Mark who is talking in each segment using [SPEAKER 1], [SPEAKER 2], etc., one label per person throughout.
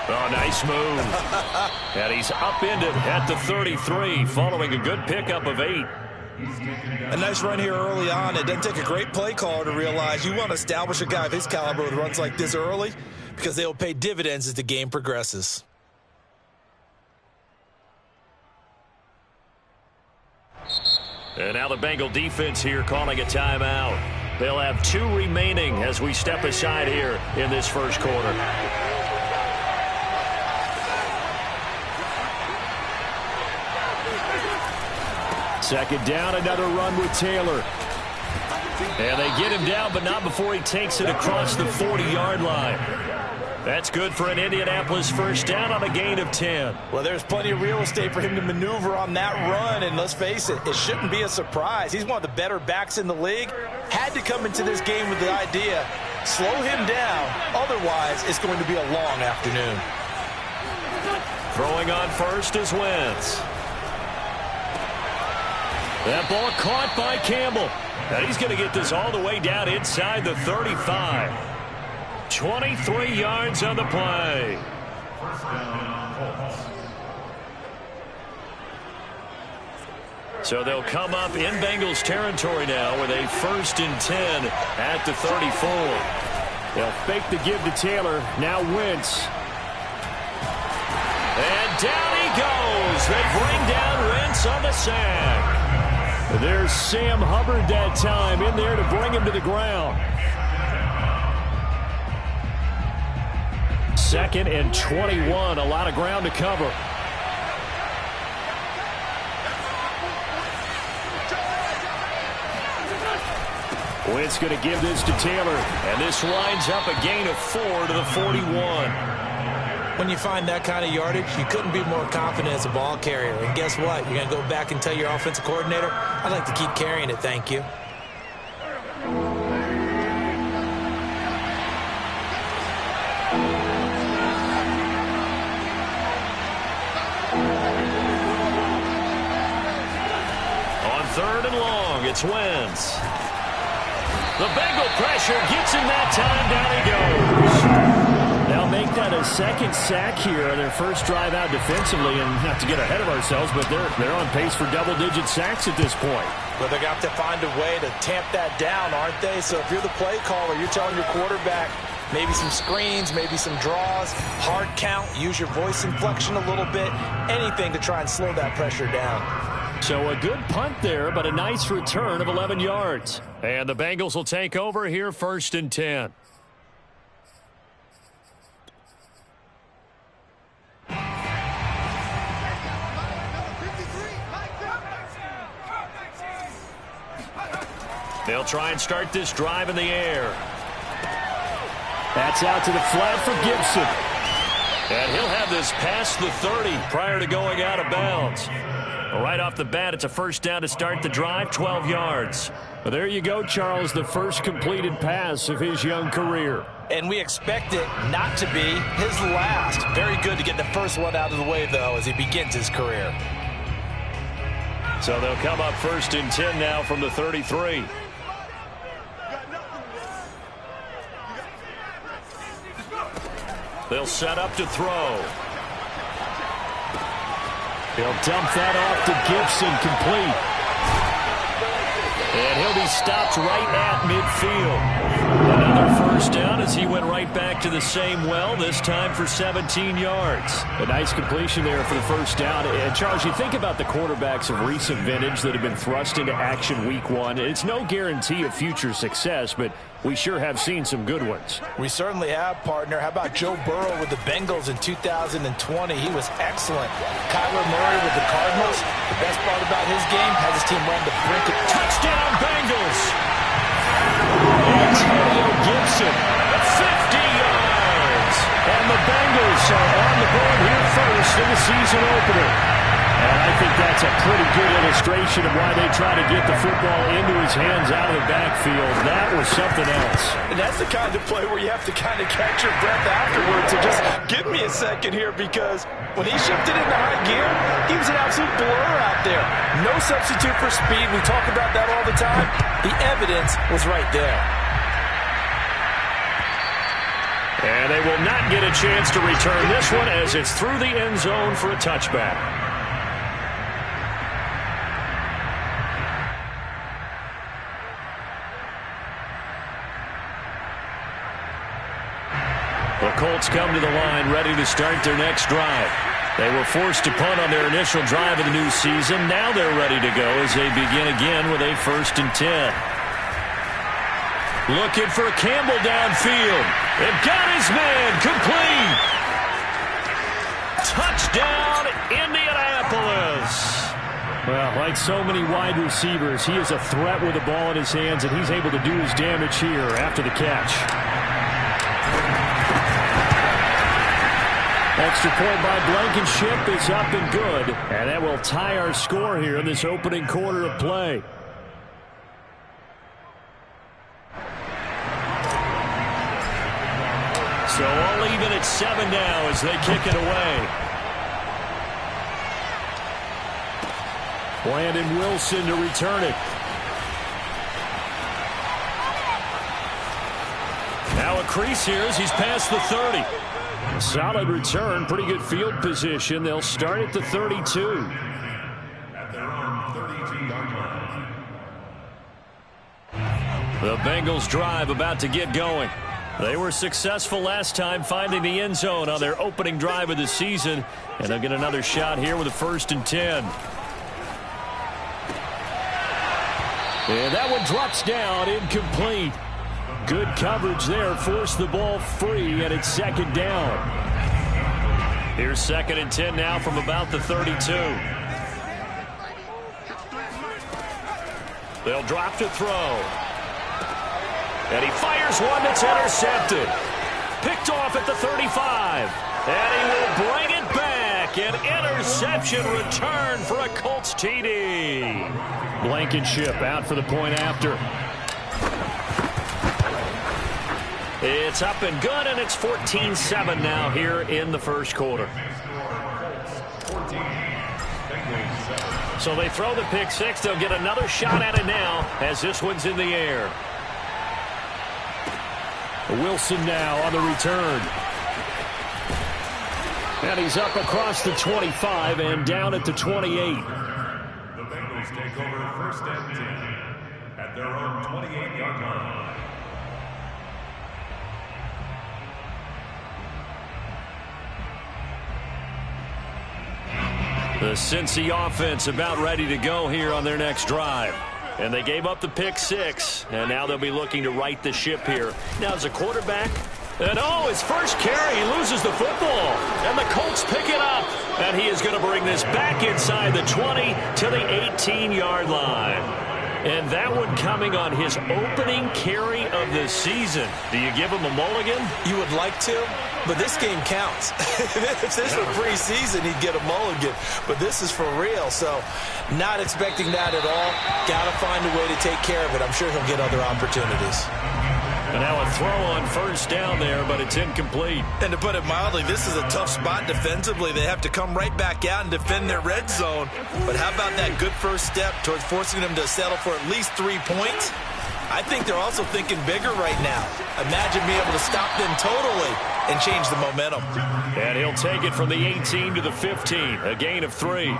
[SPEAKER 1] Oh, nice move. And he's upended at the 33 following a good pickup of 8.
[SPEAKER 2] A nice run here early on. It doesn't take a great play caller to realize you want to establish a guy of his caliber with runs like this early because they'll pay dividends as the game progresses.
[SPEAKER 1] And now the Bengal defense here calling a timeout. They'll have 2 remaining as we step aside here in this first quarter. Second down, another run with Taylor. And they get him down, but not before he takes it across the 40-yard line. That's good for an Indianapolis first down on a gain of 10.
[SPEAKER 2] Well, there's plenty of real estate for him to maneuver on that run, and let's face it, it shouldn't be a surprise. He's one of the better backs in the league. Had to come into this game with the idea, slow him down, otherwise it's going to be a long afternoon.
[SPEAKER 1] Throwing on first is Wentz. That ball caught by Campbell. And he's going to get this all the way down inside the 35. 23 yards on the play. So they'll come up in Bengals territory now with a 1st and 10 at the 34. They'll fake the give to Taylor. Now Wentz. And down he goes. They bring down Wentz on the sack. There's Sam Hubbard that time in there to bring him to the ground. 2nd and 21. A lot of ground to cover. Wentz going to give this to Taylor. And this winds up a gain of 4 to the 41.
[SPEAKER 2] When you find that kind of yardage, you couldn't be more confident as a ball carrier. And guess what? You're going to go back and tell your offensive coordinator, I'd like to keep carrying it, thank you.
[SPEAKER 1] On 3rd and long, it's Wentz. The Bengal pressure gets him that time. Down he goes. They'll make that a 2nd sack here on their first drive out defensively, and not to get ahead of ourselves, but they're on pace for double-digit sacks at this point.
[SPEAKER 2] Well, they're going to have to find a way to tamp that down, aren't they? So if you're the play caller, you're telling your quarterback maybe some screens, maybe some draws, hard count, use your voice inflection a little bit, anything to try and slow that pressure down.
[SPEAKER 1] So a good punt there, but a nice return of 11 yards. And the Bengals will take over here 1st and 10. They'll try and start this drive in the air. That's out to the flat for Gibson. And he'll have this past the 30 prior to going out of bounds. Right off the bat, it's a first down to start the drive, 12 yards. Well, there you go, Charles, the first completed pass of his young career.
[SPEAKER 2] And we expect it not to be his last. Very good to get the first one out of the way, though, as he begins his career.
[SPEAKER 1] So they'll come up 1st and 10 now from the 33. They'll set up to throw. He'll dump that off to Gibson, complete. And he'll be stopped right at midfield. Another first down as he went right back to the same well, this time for 17 yards. A nice completion there for the first down. And Charles, you think about the quarterbacks of recent vintage that have been thrust into action week 1. It's no guarantee of future success, but we sure have seen some good ones.
[SPEAKER 2] We certainly have, partner. How about Joe Burrow with the Bengals in 2020? He was excellent. Kyler Murray with the Cardinals. The best part about his game, has his team run the brink of
[SPEAKER 1] touchdown Bengals. Antonio Gibson, 50 yards. And the Bengals are on the board here first in the season opener. And I think that's a pretty good illustration of why they try to get the football into his hands out of the backfield. That was something else.
[SPEAKER 2] And that's the kind of play where you have to kind of catch your breath afterwards and just give me a second here, because when he shifted into high gear, he was an absolute blur out there. No substitute for speed. We talk about that all the time. The evidence was right there.
[SPEAKER 1] And they will not not get a chance to return this one as it's through the end zone for a touchback. The Colts come to the line ready to start their next drive. They were forced to punt on their initial drive of the new season. Now they're ready to go as they begin again with a 1st and 10. Looking for Campbell downfield. They've got his man complete. Touchdown, Indianapolis. Well, like so many wide receivers, he is a threat with the ball in his hands, and he's able to do his damage here after the catch. Extra point by Blankenship is up and good. And that will tie our score here in this opening quarter of play. So all even at 7 now as they kick it away. Brandon Wilson to return it. Now a crease here as he's past the 30. Solid return, pretty good field position. They'll start at the 32.
[SPEAKER 3] At their own 32-yard line.
[SPEAKER 1] The Bengals drive about to get going. They were successful last time finding the end zone on their opening drive of the season, and they'll get another shot here with a 1st and 10. And that one drops down, incomplete. Good coverage there, forced the ball free, and it's 2nd down. Here's 2nd and 10 now from about the 32. They'll drop to throw. And he fires one that's intercepted. Picked off at the 35. And he will bring it back. An interception return for a Colts TD. Blankenship out for the point after. It's up and good, and it's 14-7 now here in the first quarter. So they throw the pick six. They'll get another shot at it now as this one's in the air. Wilson now on the return. And he's up across the 25 and down at the 28.
[SPEAKER 3] The Bengals take over 1st and 10 at their own 28-yard line.
[SPEAKER 1] The Cincy offense about ready to go here on their next drive. And they gave up the pick six, and now they'll be looking to right the ship here. Now as a quarterback, and his first carry, he loses the football. And the Colts pick it up, and he is going to bring this back inside the 20 to the 18-yard line. And that one coming on his opening carry of the season. Do you give him a mulligan?
[SPEAKER 2] You would like to, but this game counts. If this were preseason, he'd get a mulligan. But this is for real, so not expecting that at all. Got to find a way to take care of it. I'm sure he'll get other opportunities.
[SPEAKER 1] And now a throw on 1st down there, but it's incomplete.
[SPEAKER 2] And to put it mildly, this is a tough spot defensively. They have to come right back out and defend their red zone. But how about that good first step towards forcing them to settle for at least 3 points? I think they're also thinking bigger right now. Imagine being able to stop them totally and change the momentum.
[SPEAKER 1] And he'll take it from the 18 to the 15, a gain of 3.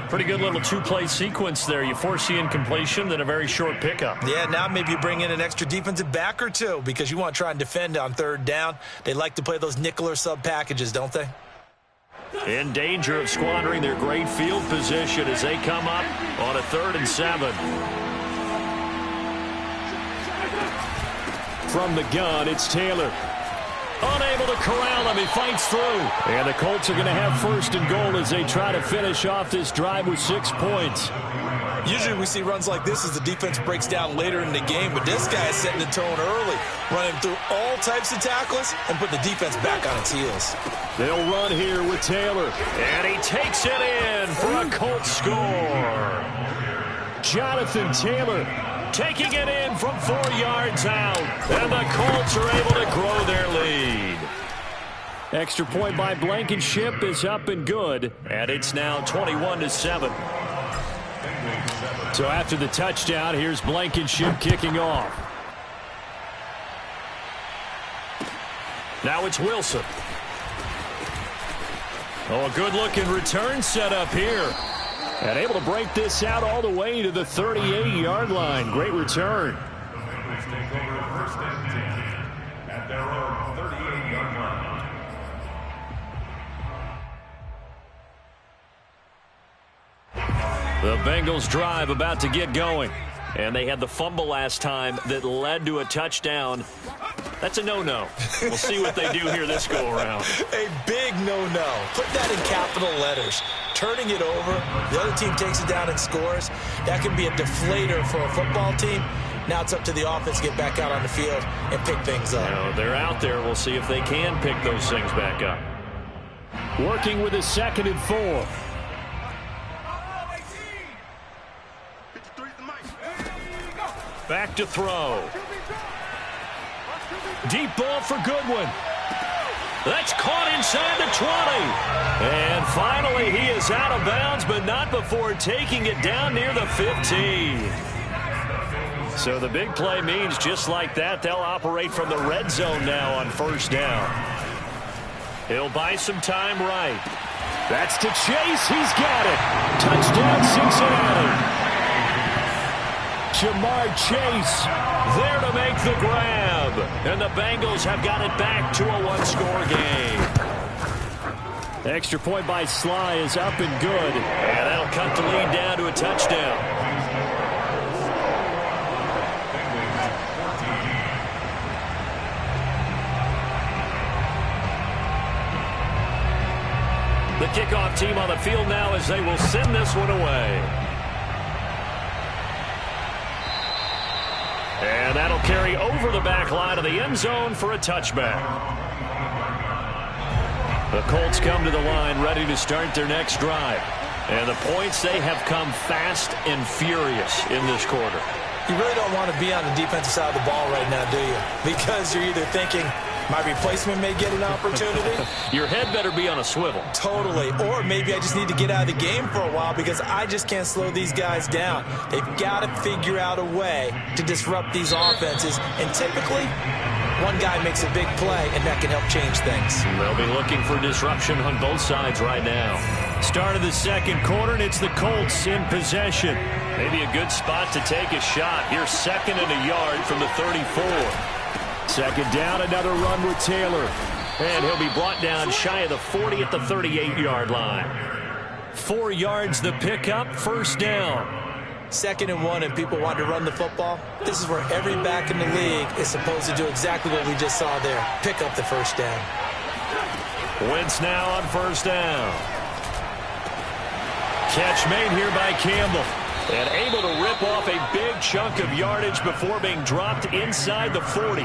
[SPEAKER 1] Pretty good little two-play sequence there. You force the incompletion, then a very short pickup.
[SPEAKER 2] Yeah, now maybe you bring in an extra defensive back or two because you want to try and defend on 3rd down. They like to play those nickel or sub packages, don't they?
[SPEAKER 1] In danger of squandering their great field position as they come up on a 3rd and 7. From the gun, it's Taylor. Unable to corral him. He fights through. And the Colts are going to have 1st and goal as they try to finish off this drive with 6 points.
[SPEAKER 2] Usually we see runs like this as the defense breaks down later in the game, but this guy is setting the tone early, running through all types of tackles and put the defense back on its heels.
[SPEAKER 1] They'll run here with Taylor. And he takes it in for a Colts score. Jonathan Taylor taking it in from 4 yards out. And the Colts are able to grow their lead. Extra point by Blankenship is up and good. And it's now 21-7. So after the touchdown, here's Blankenship kicking off. Now it's Wilson. Oh, a good-looking return set up here. And able to break this out all the way to the 38-yard line. Great return.
[SPEAKER 3] The Bengals take over first and 10 at their own 38-yard line.
[SPEAKER 1] The Bengals drive about to get going. And they had the fumble last time that led to a touchdown. That's a no-no. We'll see what they do here this go-around.
[SPEAKER 2] A big no-no. Put that in capital letters. Turning it over, the other team takes it down and scores. That can be a deflator for a football team. Now it's up to the offense to get back out on the field and pick things up.
[SPEAKER 1] Now, they're out there. We'll see if they can pick those things back up. Working with a 2nd and 4. Back to throw. Deep ball for Goodwin. That's caught inside the 20. And finally, he is out of bounds, but not before taking it down near the 15. So the big play means just like that, they'll operate from the red zone now on first down. He'll buy some time right. That's to Chase. He's got it. Touchdown, Cincinnati. Jamar Chase there to make the grab. And the Bengals have got it back to a one-score game. Extra point by Sly is up and good. And that'll cut the lead down to a touchdown. The kickoff team on the field now as they will send this one away. And that'll carry over the back line of the end zone for a touchback. The Colts come to the line ready to start their next drive. And the points, they have come fast and furious in this quarter.
[SPEAKER 2] You really don't want to be on the defensive side of the ball right now, do you? Because you're either thinking, my replacement may get an opportunity.
[SPEAKER 1] Your head better be on a swivel.
[SPEAKER 2] Totally. Or maybe I just need to get out of the game for a while because I just can't slow these guys down. They've got to figure out a way to disrupt these offenses. And typically, one guy makes a big play, and that can help change things.
[SPEAKER 1] They'll be looking for disruption on both sides right now. Start of the second quarter, and it's the Colts in possession. Maybe a good spot to take a shot. Here's 2nd and a yard from the 34. 2nd down, another run with Taylor. And he'll be brought down shy of the 40 at the 38-yard line. 4 yards the pickup, 1st down.
[SPEAKER 2] 2nd and 1, and people want to run the football. This is where every back in the league is supposed to do exactly what we just saw there. Pick up the 1st down.
[SPEAKER 1] Wentz now on 1st down. Catch made here by Campbell. And able to rip off a big chunk of yardage before being dropped inside the 40.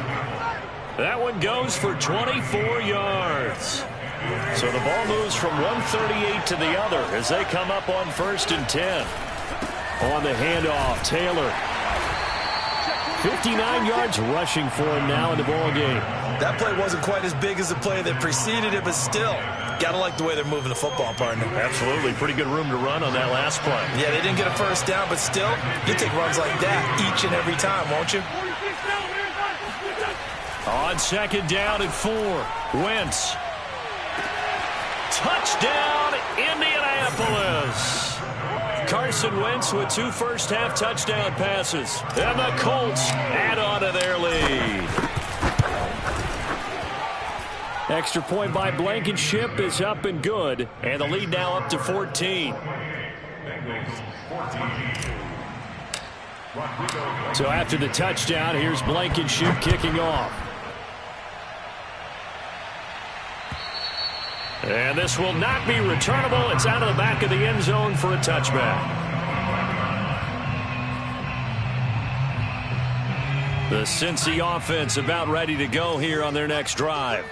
[SPEAKER 1] That one goes for 24 yards. So the ball moves from 138 to the other as they come up on 1st and 10. On the handoff, Taylor. 59 yards rushing for him now in the ball game.
[SPEAKER 2] That play wasn't quite as big as the play that preceded it, but still, gotta like the way they're moving the football, partner.
[SPEAKER 1] Absolutely. Pretty good room to run on that last play.
[SPEAKER 2] Yeah, they didn't get a 1st down, but still, you take runs like that each and every time, won't you?
[SPEAKER 1] On 2nd down and 4, Wentz. Touchdown, Indianapolis. Carson Wentz with 2 first-half touchdown passes. And the Colts add on to their lead. Extra point by Blankenship is up and good. And the lead now up to 14. So after the touchdown, here's Blankenship kicking off. And this will not be returnable. It's out of the back of the end zone for a touchback. The Cincy offense about ready to go here on their next drive.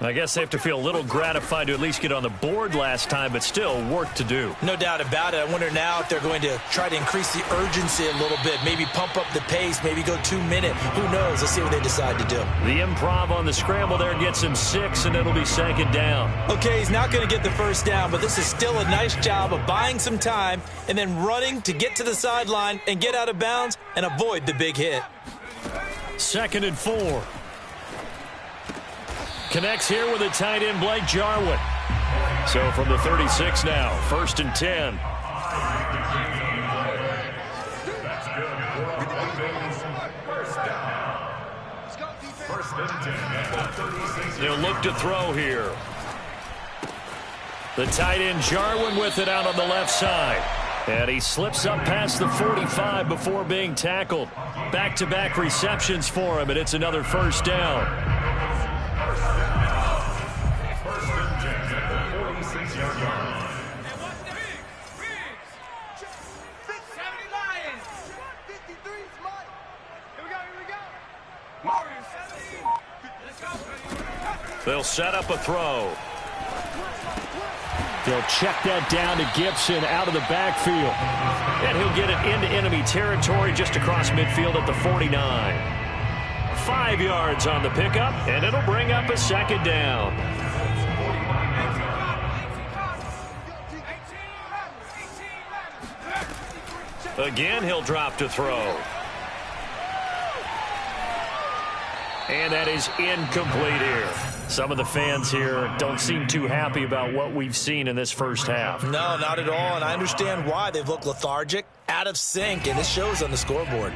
[SPEAKER 1] I guess they have to feel a little gratified to at least get on the board last time, but still work to do.
[SPEAKER 2] No doubt about it. I wonder now if they're going to try to increase the urgency a little bit, maybe pump up the pace, maybe go 2-minute. Who knows? Let's see what they decide to do.
[SPEAKER 1] The improv on the scramble there gets him 6, and it'll be 2nd down.
[SPEAKER 2] Okay, he's not going to get the 1st down, but this is still a nice job of buying some time and then running to get to the sideline and get out of bounds and avoid the big hit.
[SPEAKER 1] 2nd and 4. connects here with the tight end, Blake Jarwin. So from the 36 now, 1st and 10.
[SPEAKER 3] That's good for the Bengals. First down. First and 10 at the 36.
[SPEAKER 1] They'll look to throw here. The tight end Jarwin with it out on the left side. And he slips up past the 45 before being tackled. Back-to-back receptions for him, and it's another first down.
[SPEAKER 3] First and 10 at the 46-yard line.
[SPEAKER 1] They'll set up a throw. They'll check that down to Gibson out of the backfield. And he'll get it into enemy territory just across midfield at the 49. 5 yards on the pickup, and it'll bring up a second down. Again, he'll drop to throw. And that is incomplete here. Some of the fans here don't seem too happy about what we've seen in this first half.
[SPEAKER 2] No, not at all, and I understand why. They've looked lethargic, out of sync, and it shows on the scoreboard.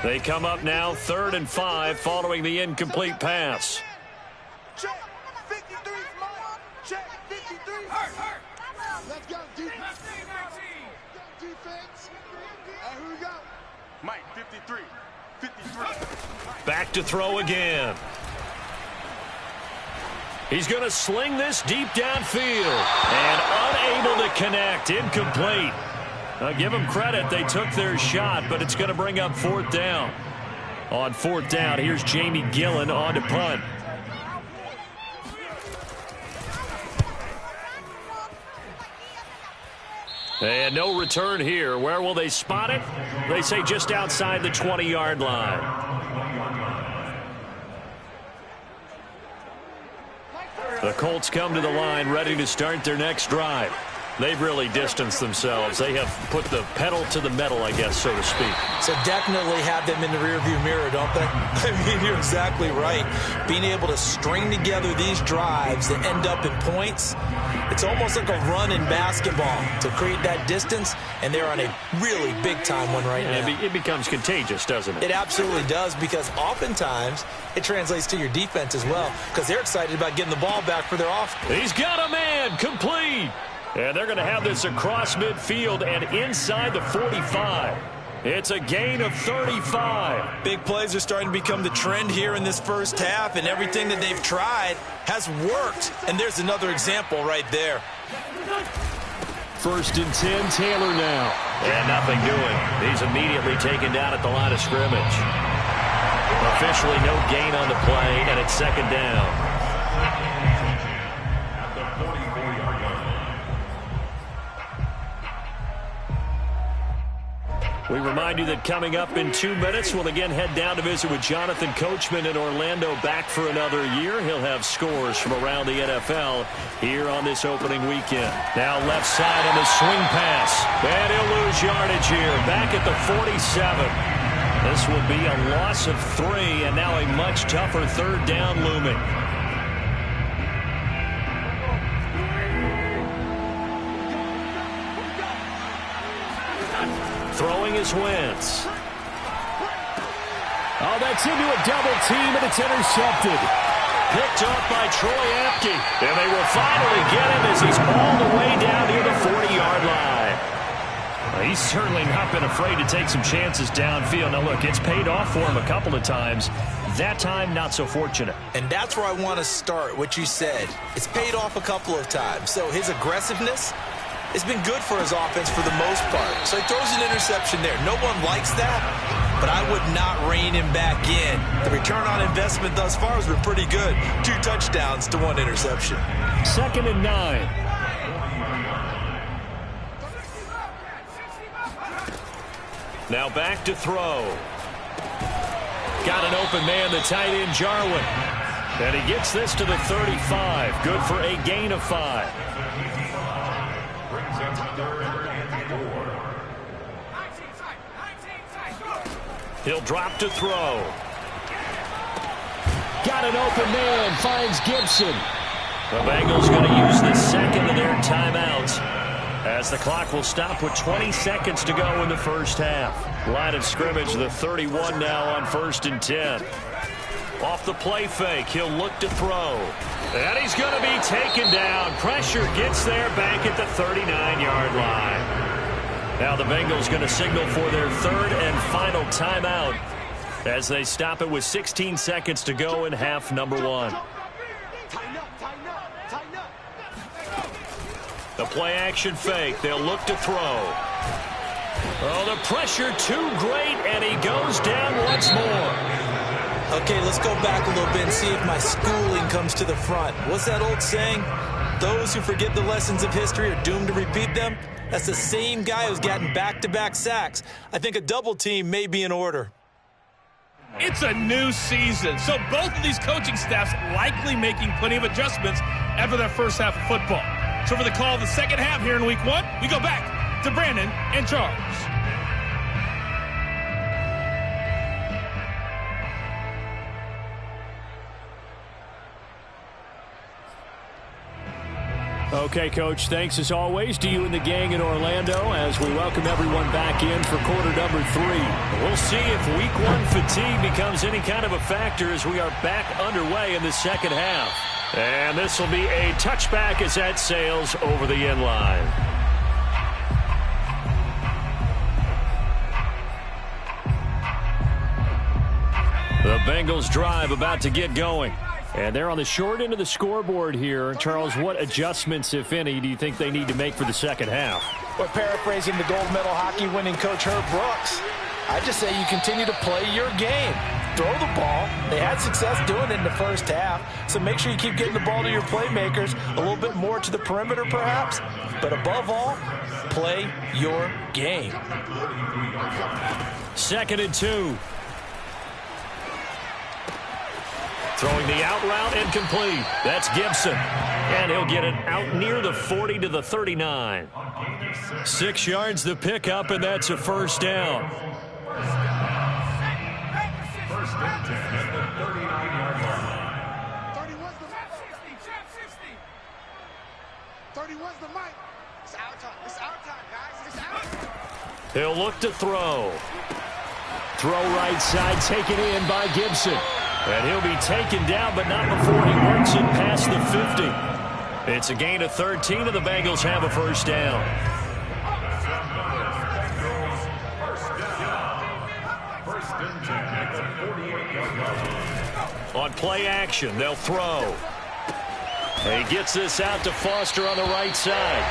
[SPEAKER 1] They come up now 3rd and 5 following the incomplete pass.
[SPEAKER 4] Check. 53 Mike. Check. 53. Let's go. Defense. Defense. Here we go.
[SPEAKER 5] Mike, 53. 53.
[SPEAKER 1] Back to throw again. He's going to sling this deep downfield. And unable to connect. Incomplete. Now, give them credit. They took their shot, but it's going to bring up 4th down. On 4th down, here's Jamie Gillen on to punt. And no return here. Where will they spot it? They say just outside the 20-yard line. The Colts come to the line ready to start their next drive. They've really distanced themselves. They have put the pedal to the metal, I guess, so to speak.
[SPEAKER 2] So definitely have them in the rearview mirror, don't they? I mean, you're exactly right. Being able to string together these drives that end up in points, it's almost like a run in basketball to create that distance, and they're on a really big-time one right now.
[SPEAKER 1] It becomes contagious, doesn't it?
[SPEAKER 2] It absolutely does, because oftentimes it translates to your defense as well, because they're excited about getting the ball back for their offense.
[SPEAKER 1] He's got a man, complete. And they're going to have this across midfield and inside the 45. It's a gain of 35.
[SPEAKER 2] Big plays are starting to become the trend here in this first half, and everything that they've tried has worked. And there's another example right there.
[SPEAKER 1] 1st and 10, Taylor now. And nothing doing. He's immediately taken down at the line of scrimmage. Officially no gain on the play, and it's 2nd down. We remind you that coming up in 2 minutes, we'll again head down to visit with Jonathan Coachman in Orlando, back for another year. He'll have scores from around the NFL here on this opening weekend. Now left side on the swing pass. And he'll lose yardage here, back at the 47. This will be a loss of 3, and now a much tougher 3rd down looming. Throwing is Wentz. Oh, that's into a double team, and it's intercepted. Picked off by Troy Apke. And they will finally get him as he's all the way down near the 40-yard line. Well, he's certainly not been afraid to take some chances downfield. Now, look, it's paid off for him a couple of times. That time, not so fortunate.
[SPEAKER 2] And that's where I want to start, what you said. It's paid off a couple of times. So his aggressiveness, it's been good for his offense for the most part. So he throws an interception there. No one likes that, but I would not rein him back in. The return on investment thus far has been pretty good. 2 touchdowns to 1 interception.
[SPEAKER 1] 2nd and 9. Now back to throw. Got an open man, the tight end Jarwin. And he gets this to the 35. Good for a gain of 5. He'll drop to throw. Got got an open man, finds Gibson. The Bengals going to use the second of their timeouts, as the clock will stop with 20 seconds to go in the first half. Line of scrimmage, the 31 now on 1st and 10. Off the play fake, he'll look to throw. And he's going to be taken down. Pressure gets there back at the 39-yard line. Now the Bengals going to signal for their third and final timeout as they stop it with 16 seconds to go in half number 1. The play action fake. They'll look to throw. Oh, the pressure too great, and he goes down once more.
[SPEAKER 2] Okay, let's go back a little bit and see if my schooling comes to the front. What's that old saying? Those who forget the lessons of history are doomed to repeat them. That's the same guy who's gotten back-to-back sacks. I think a double team may be in order.
[SPEAKER 6] It's a new season, so both of these coaching staffs likely making plenty of adjustments after their first half of football. So for the call of the second half here in week 1, we go back to Brandon and Charles.
[SPEAKER 1] Okay, Coach, thanks as always to you and the gang in Orlando as we welcome everyone back in for quarter number 3. We'll see if week 1 fatigue becomes any kind of a factor as we are back underway in the second half. And this will be a touchback as that sails over the end line. The Bengals drive about to get going. And they're on the short end of the scoreboard here. Charles, what adjustments, if any, do you think they need to make for the second half?
[SPEAKER 2] Well, paraphrasing the gold medal hockey winning coach Herb Brooks, I just say you continue to play your game. Throw the ball. They had success doing it in the first half, so make sure you keep getting the ball to your playmakers, a little bit more to the perimeter perhaps, but above all, play your game.
[SPEAKER 1] 2nd and 2. Throwing the out route incomplete. That's Gibson. And he'll get it out near the 40 to the 39. 6 yards the pickup, and that's a first down.
[SPEAKER 3] First and 10 at the 39-yard line.
[SPEAKER 4] 31's the mic. It's our time. It's our time, guys. It's our time.
[SPEAKER 1] He'll look to throw. Throw right side, taken in by Gibson. And he'll be taken down, but not before he works it past the 50. It's a gain of 13, and the Bengals have a first down.
[SPEAKER 3] First and 10 at the 48-yard line.
[SPEAKER 1] On play action, they'll throw. And he gets this out to Foster on the right side.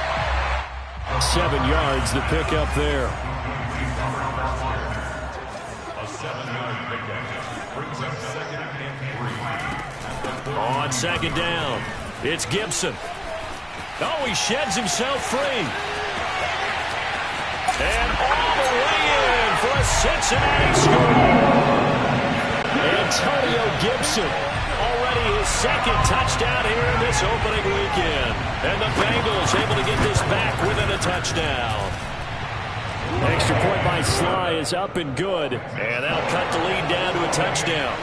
[SPEAKER 1] 7 yards, the pickup there.
[SPEAKER 3] A 7-yard pickup brings up 2nd and 3.
[SPEAKER 1] On 2nd down, it's Gibson. Oh, he sheds himself free. And all the way in for a Cincinnati score. Antonio Gibson, already his 2nd touchdown here in this opening weekend. And the Bengals able to get this back within a touchdown. Extra point by Sly is up and good. And they'll cut the lead down to a touchdown.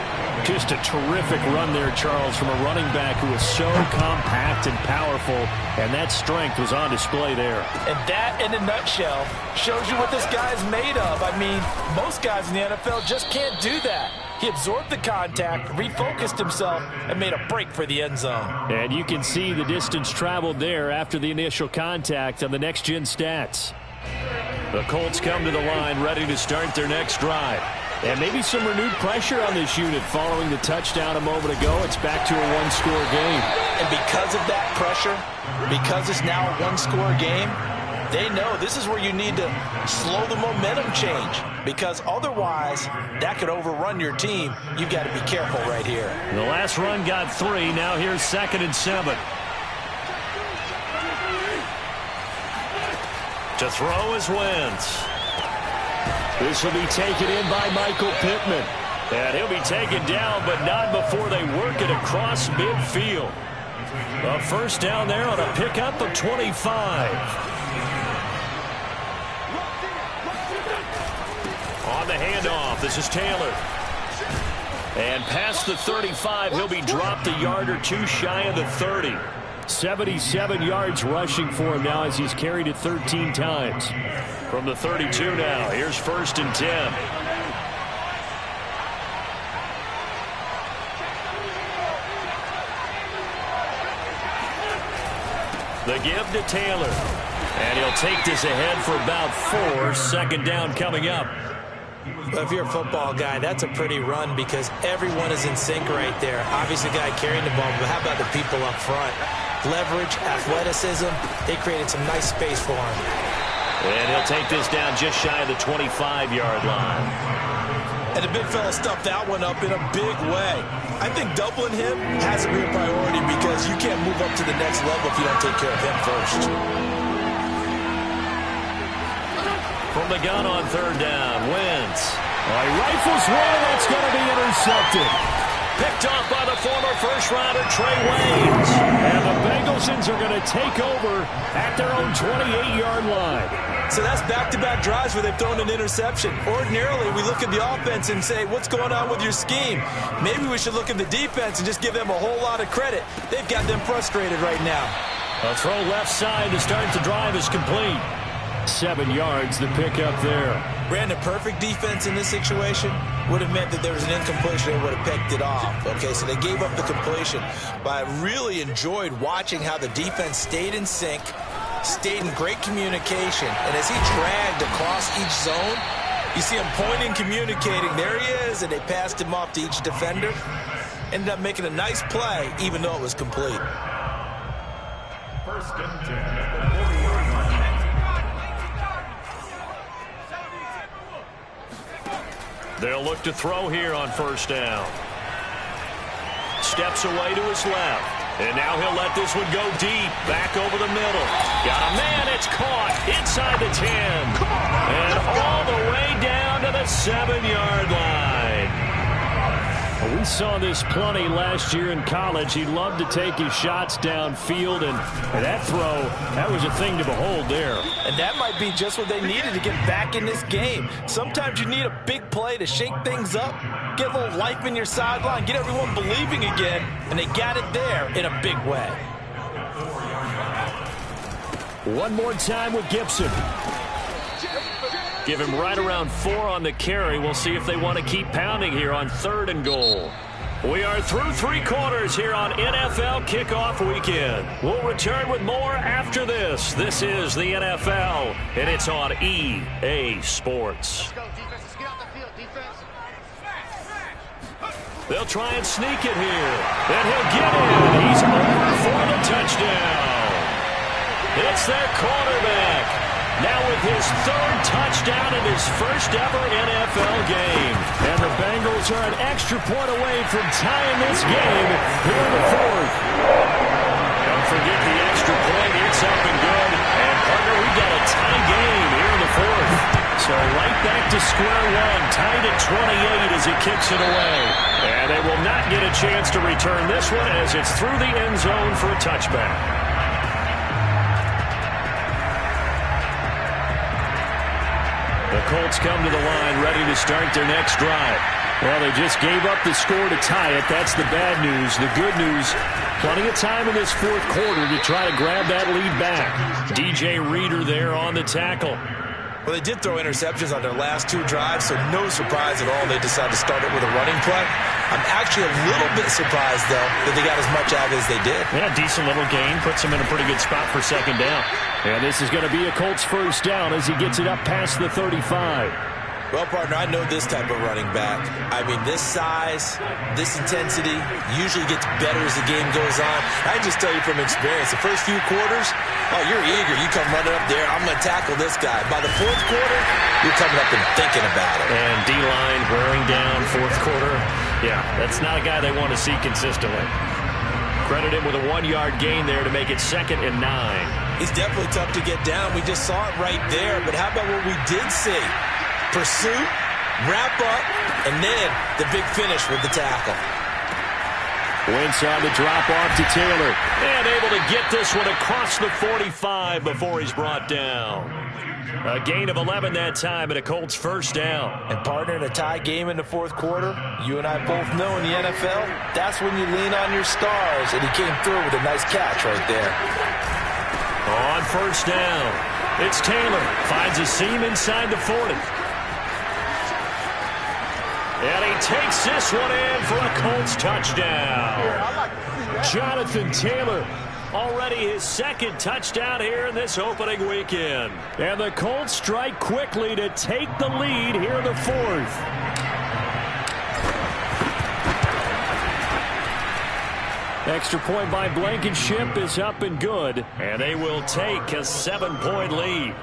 [SPEAKER 1] Just a terrific run there, Charles, from a running back who was so compact and powerful, and that strength was on display there.
[SPEAKER 2] And that, in a nutshell, shows you what this guy's made of. I mean, most guys in the NFL just can't do that. He absorbed the contact, refocused himself, and made a break for the end zone.
[SPEAKER 1] And you can see the distance traveled there after the initial contact on the next-gen stats. The Colts come to the line ready to start their next drive. And maybe some renewed pressure on this unit following the touchdown a moment ago. It's back to a one-score game.
[SPEAKER 2] And because of that pressure, because it's now a one-score game, they know this is where you need to slow the momentum change, because otherwise that could overrun your team. You've got to be careful right here.
[SPEAKER 1] The last run got 3. Now here's 2nd and 7. To throw is Wentz. This will be taken in by Michael Pittman. And he'll be taken down, but not before they work it across midfield. A first down there on a pickup of 25. On the handoff, this is Taylor. And past the 35, he'll be dropped a yard or two shy of the 30. 77 yards rushing for him now as he's carried it 13 times. From the 32 now, here's 1st and 10. The give to Taylor. And he'll take this ahead for about 4. 2nd down coming up.
[SPEAKER 2] Well, if you're a football guy, that's a pretty run because everyone is in sync right there. Obviously, the guy carrying the ball, but how about the people up front? Leverage, athleticism, they created some nice space for him.
[SPEAKER 1] And he'll take this down just shy of the 25-yard line.
[SPEAKER 2] And the big fella stuffed that one up in a big way. I think doubling him has to be a priority because you can't move up to the next level if you don't take care of him first.
[SPEAKER 1] From the gun on 3rd down, Wentz. He rifles one, that's going to be intercepted. Picked off by the former first-rounder Trey Waynes. And the Bengals are going to take over at their own 28-yard line.
[SPEAKER 2] So that's back-to-back drives where they've thrown an interception. Ordinarily, we look at the offense and say, what's going on with your scheme? Maybe we should look at the defense and just give them a whole lot of credit. They've got them frustrated right now.
[SPEAKER 1] A throw left side to start the drive is complete. 7 yards, the pickup there.
[SPEAKER 2] Brandon, perfect defense in this situation would have meant that there was an incompletion. They would have picked it off. Okay, so they gave up the completion. But I really enjoyed watching how the defense stayed in sync, stayed in great communication. And as he dragged across each zone, you see him pointing, communicating. There he is, and they passed him off to each defender. Ended up making a nice play, even though it was complete.
[SPEAKER 3] 1st and 10 at the 40-yard line.
[SPEAKER 1] They'll look to throw here on 1st down. Steps away to his left. And now he'll let this one go deep. Back over the middle. Got a man. It's caught inside the 10. And all the way down to the 7-yard line. We saw this plenty last year in college. He loved to take his shots downfield, and that throw, that was a thing to behold there.
[SPEAKER 2] And that might be just what they needed to get back in this game. Sometimes you need a big play to shake things up, get a little life in your sideline, get everyone believing again, and they got it there in a big way.
[SPEAKER 1] One more time with Gibson. Give him right around 4 on the carry. We'll see if they want to keep pounding here on 3rd and goal. We are through 3 quarters here on NFL Kickoff Weekend. We'll return with more after this. This is the NFL, and it's on EA Sports.
[SPEAKER 4] Let's go, defense. Let's get out the field, defense.
[SPEAKER 1] They'll try and sneak it here. And he'll get in. He's over for the touchdown. It's their quarterback. Now with his 3rd touchdown in his first ever NFL game. And the Bengals are an extra point away from tying this game here in the 4th. Don't forget the extra point. It's up and good. And, partner, we got a tie game here in the 4th. So right back to square one. Tied at 28 as he kicks it away. And they will not get a chance to return this one as it's through the end zone for a touchback. The Colts come to the line ready to start their next drive. Well, they just gave up the score to tie it. That's the bad news. The good news, plenty of time in this 4th quarter to try to grab that lead back. DJ Reader there on the tackle.
[SPEAKER 2] Well, they did throw interceptions on their last 2 drives, so no surprise at all they decided to start it with a running play. I'm actually a little bit surprised, though, that they got as much out as they did.
[SPEAKER 1] Yeah, decent little gain. Puts them in a pretty good spot for 2nd down. And this is going to be a Colts 1st down as he gets it up past the 35.
[SPEAKER 2] Well, partner, I know this type of running back. I mean, this size, this intensity usually gets better as the game goes on. I just tell you from experience, the first few quarters, oh, you're eager. You come running up there, I'm going to tackle this guy. By the 4th quarter, you're coming up and thinking about it.
[SPEAKER 1] And D-line wearing down 4th quarter. Yeah, that's not a guy they want to see consistently. Credit him with a 1-yard gain there to make it 2nd and 9.
[SPEAKER 2] He's definitely tough to get down. We just saw it right there. But how about what we did see? Pursuit, wrap up, and then the big finish with the tackle.
[SPEAKER 1] Wentz on the drop-off to Taylor. And able to get this one across the 45 before he's brought down. A gain of 11 that time and a Colts first down.
[SPEAKER 2] And partner, in a tie game in the fourth quarter, you and I both know in the NFL, that's when you lean on your stars. And he came through with a nice catch right there.
[SPEAKER 1] On first down, it's Taylor. Finds a seam inside the 40. And he takes this one in for a Colts touchdown. Jonathan Taylor, already his second touchdown here in this opening weekend. And the Colts strike quickly to take the lead here in the fourth. Extra point by Blankenship is up and good. And they will take a 7-point lead.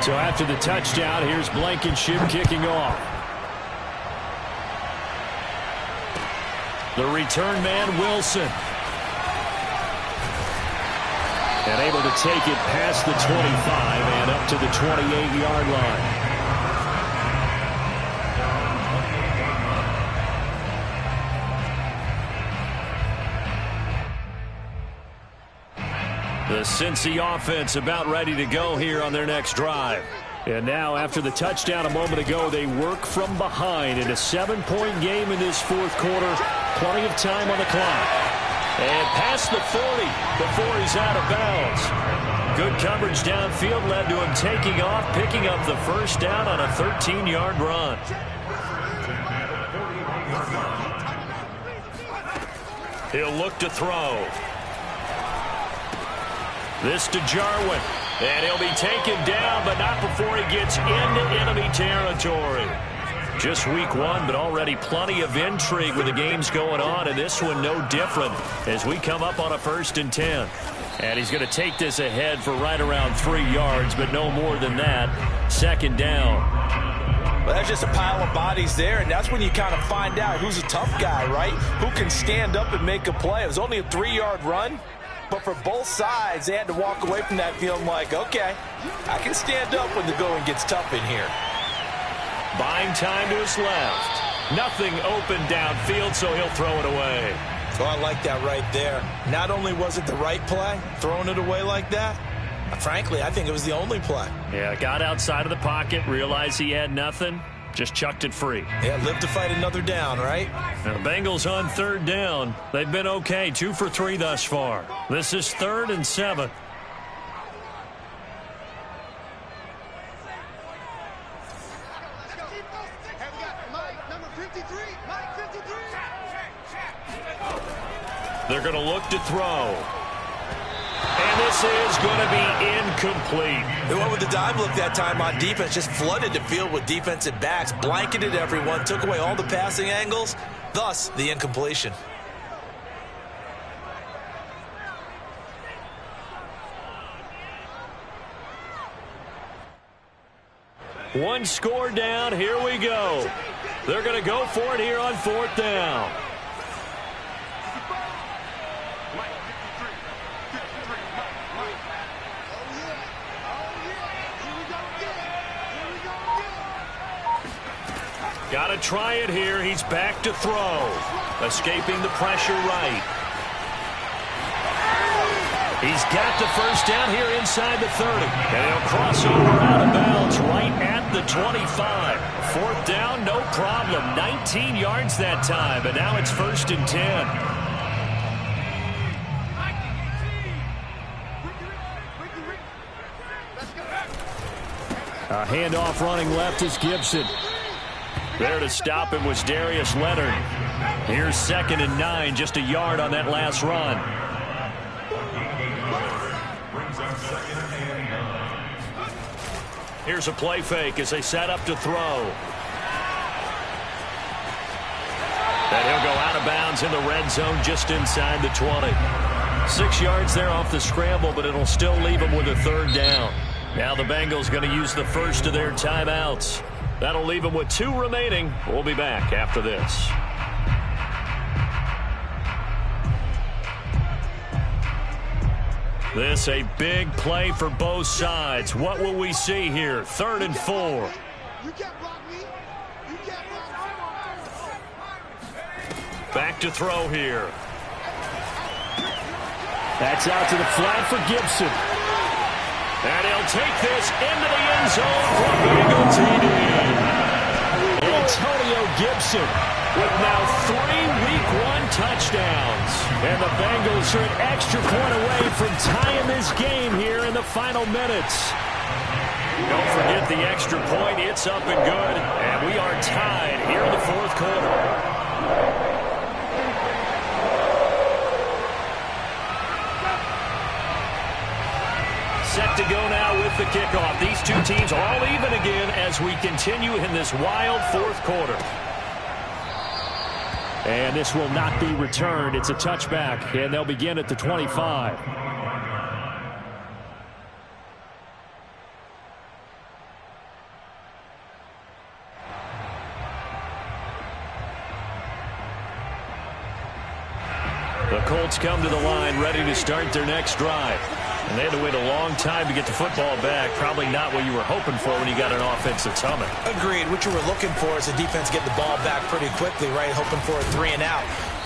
[SPEAKER 1] So after the touchdown, here's Blankenship kicking off. The return man, Wilson. And able to take it past the 25 and up to the 28-yard line. The Cincy offense about ready to go here on their next drive. And now, after the touchdown a moment ago, they work from behind in a 7-point game in this fourth quarter. Plenty of time on the clock. And past the 40 before he's out of bounds. Good coverage downfield led to him taking off, picking up the first down on a 13-yard run. He'll look to throw. This to Jarwin. And he'll be taken down, but not before he gets into enemy territory. Just week one, but already plenty of intrigue with the games going on, and this one no different as we come up on a 1st and 10. And he's going to take this ahead for right around 3 yards, but no more than that. 2nd down.
[SPEAKER 2] Well, that's just a pile of bodies there, and that's when you kind of find out who's a tough guy, right? Who can stand up and make a play. It was only a 3-yard run. But for both sides, they had to walk away from that feeling like, okay, I can stand up when the going gets tough in here.
[SPEAKER 1] Buying time to his left. Nothing open downfield, so he'll throw it away.
[SPEAKER 2] So I like that right there. Not only was it the right play, throwing it away like that, frankly, I think it was the only play.
[SPEAKER 1] Yeah, got outside of the pocket, realized he had nothing. Just chucked it free.
[SPEAKER 2] Yeah, live to fight another down, right?
[SPEAKER 1] Now, the Bengals on 3rd down. They've been okay, 2 for 3 thus far. This is 3rd and 7. They're going to look to throw. And this is going to be incomplete.
[SPEAKER 2] They went with the dime look that time on defense, just flooded the field with defensive backs, blanketed everyone, took away all the passing angles, thus the incompletion.
[SPEAKER 1] One score down, here we go. They're going to go for it here on 4th down. Got to try it here. He's back to throw. Escaping the pressure right. He's got the first down here inside the 30. And he'll cross over out of bounds right at the 25. 4th down, no problem. 19 yards that time. But now it's 1st and 10. A handoff running left is Gibson. There to stop him was Darius Leonard. Here's 2nd and 9, just a yard on that last run. Here's a play fake as they set up to throw. And he'll go out of bounds in the red zone just inside the 20. 6 yards there off the scramble, but it'll still leave him with a 3rd down. Now the Bengals going to use the first of their timeouts. That'll leave them with 2 remaining. We'll be back after this. This a big play for both sides. What will we see here? 3rd and 4.
[SPEAKER 4] You can't block me. You
[SPEAKER 1] Back to throw here. That's out to the flat for Gibson. And he'll take this into the end zone for a Bengal TD. Antonio Gibson with now 3 Week 1 touchdowns. And the Bengals are an extra point away from tying this game here in the final minutes. Don't forget the extra point. It's up and good. And we are tied here in the fourth quarter. Set to go now with the kickoff. These two teams all even again as we continue in this wild fourth quarter. And this will not be returned. It's a touchback, and they'll begin at the 25. The Colts come to the line ready to start their next drive. And they had to wait a long time to get the football back. Probably not what you were hoping for when you got an offense that's humming.
[SPEAKER 2] Agreed. What you were looking for is the defense getting the ball back pretty quickly, right? Hoping for a 3 and out.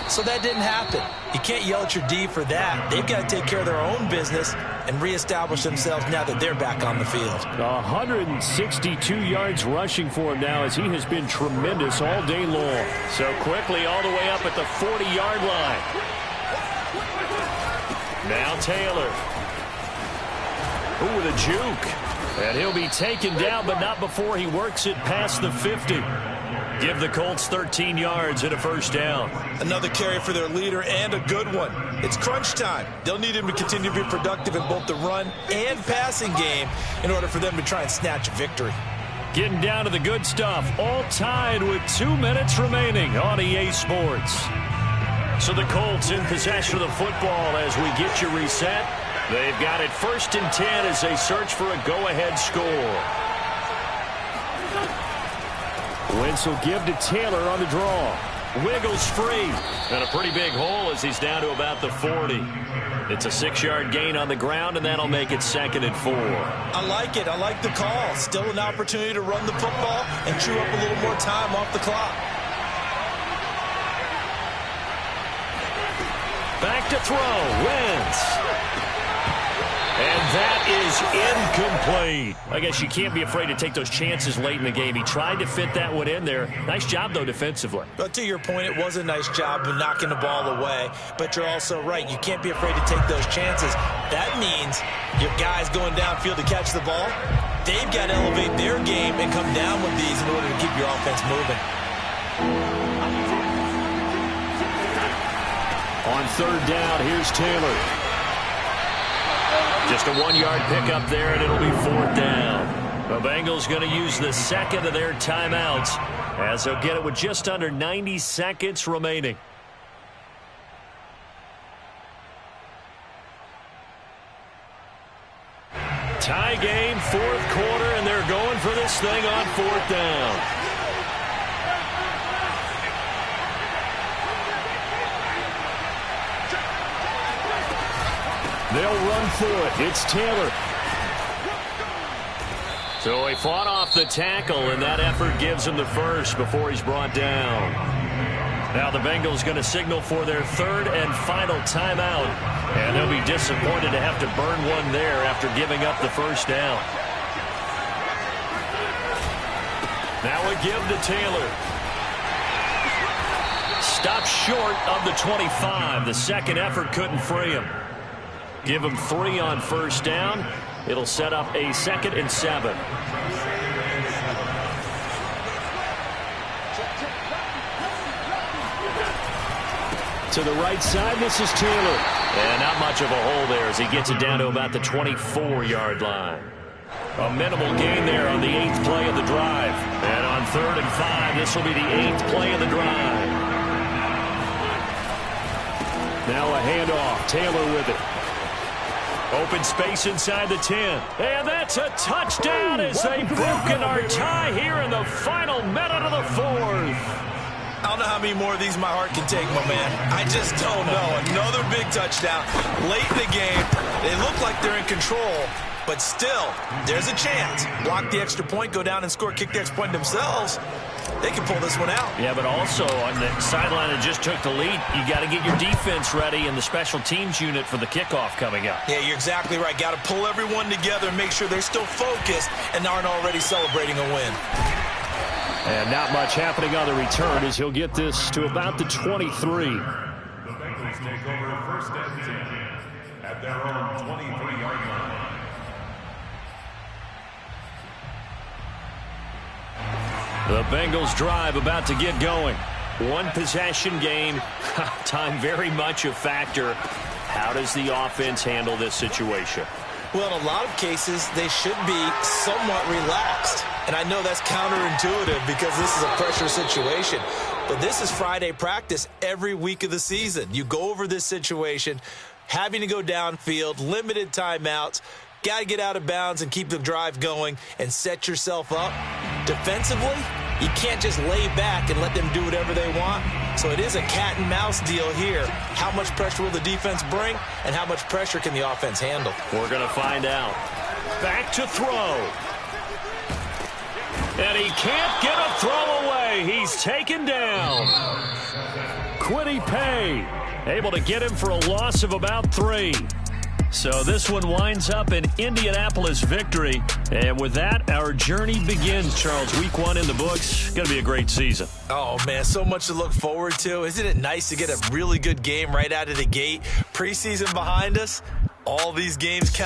[SPEAKER 2] So that didn't happen. You can't yell at your D for that. They've got to take care of their own business and reestablish themselves now that they're back on the field.
[SPEAKER 1] 162 yards rushing for him now as he has been tremendous all day long. So quickly all the way up at the 40-yard line. Now Taylor. Ooh, with a juke. And he'll be taken down, but not before he works it past the 50. Give the Colts 13 yards and a first down.
[SPEAKER 2] Another carry for their leader and a good one. It's crunch time. They'll need him to continue to be productive in both the run and passing game in order for them to try and snatch a victory.
[SPEAKER 1] Getting down to the good stuff. All tied with 2 minutes remaining on EA Sports. So the Colts in possession of the football as we get you reset. They've got it 1st and 10 as they search for a go-ahead score. Wentz will give to Taylor on the draw. Wiggles free. And a pretty big hole as he's down to about the 40. It's a 6-yard gain on the ground, and that'll make it 2nd and 4.
[SPEAKER 2] I like it. I like the call. Still an opportunity to run the football and chew up a little more time off the clock.
[SPEAKER 1] Back to throw. Wentz. And that is incomplete. I guess you can't be afraid to take those chances late in the game. He tried to fit that one in there. Nice job, though, defensively.
[SPEAKER 2] But to your point, it was a nice job of knocking the ball away. But you're also right. You can't be afraid to take those chances. That means your guys going downfield to catch the ball, they've got to elevate their game and come down with these in order to keep your offense moving.
[SPEAKER 1] On 3rd down, here's Taylor. Just a 1-yard pickup there, and it'll be 4th down. The Bengals going to use the 2nd of their timeouts as they'll get it with just under 90 seconds remaining. Tie game, 4th quarter, and they're going for this thing on 4th down. They'll run for it. It's Taylor. So he fought off the tackle, and that effort gives him the first before he's brought down. Now the Bengals going to signal for their 3rd and final timeout, and they'll be disappointed to have to burn one there after giving up the first down. Now a give to Taylor. Stopped short of the 25. The second effort couldn't free him. Give him 3 on 1st down. It'll set up a 2nd and 7. To the right side, this is Taylor. And not much of a hole there as he gets it down to about the 24-yard line. A minimal gain there on the 8th play of the drive. And on 3rd and 5, this will be the 8th play of the drive. Now a handoff. Taylor with it. Open space inside the 10. And that's a touchdown as they've broken our tie here in the final minute of the 4th.
[SPEAKER 2] I don't know how many more of these my heart can take, my man. I just don't know. Another big touchdown. Late in the game, they look like they're in control, but still, there's a chance. Block the extra point, go down and score, kick the extra point themselves. they can pull this one out.
[SPEAKER 1] Yeah, but also on the sideline that just took the lead, you got to get your defense ready and the special teams unit for the kickoff coming up.
[SPEAKER 2] Yeah, you're exactly right. Got to pull everyone together and make sure they're still focused and aren't already celebrating a win.
[SPEAKER 1] And not much happening on the return as he'll get this to about the 23.
[SPEAKER 3] The Bengals take over first and 10 at their own 23-yard line.
[SPEAKER 1] The Bengals drive about to get going. One possession game. Time very much a factor. How does the offense handle this situation?
[SPEAKER 2] Well, in a lot of cases, they should be somewhat relaxed. And I know that's counterintuitive because this is a pressure situation. But this is Friday practice every week of the season. You go over this situation, having to go downfield, limited timeouts, got to get out of bounds and keep the drive going and set yourself up. Defensively, you can't just lay back and let them do whatever they want. So it is a cat and mouse deal here. How much pressure will the defense bring and how much pressure can the offense handle?
[SPEAKER 1] We're going to find out. Back to throw. And he can't get a throw away. He's taken down. Quiddy Pay able to get him for a loss of about 3. So this one winds up an Indianapolis victory. And with that, our journey begins, Charles. Week 1 in the books. Going to be a great season.
[SPEAKER 2] Oh, man, so much to look forward to. Isn't it nice to get a really good game right out of the gate? Preseason behind us. All these games count.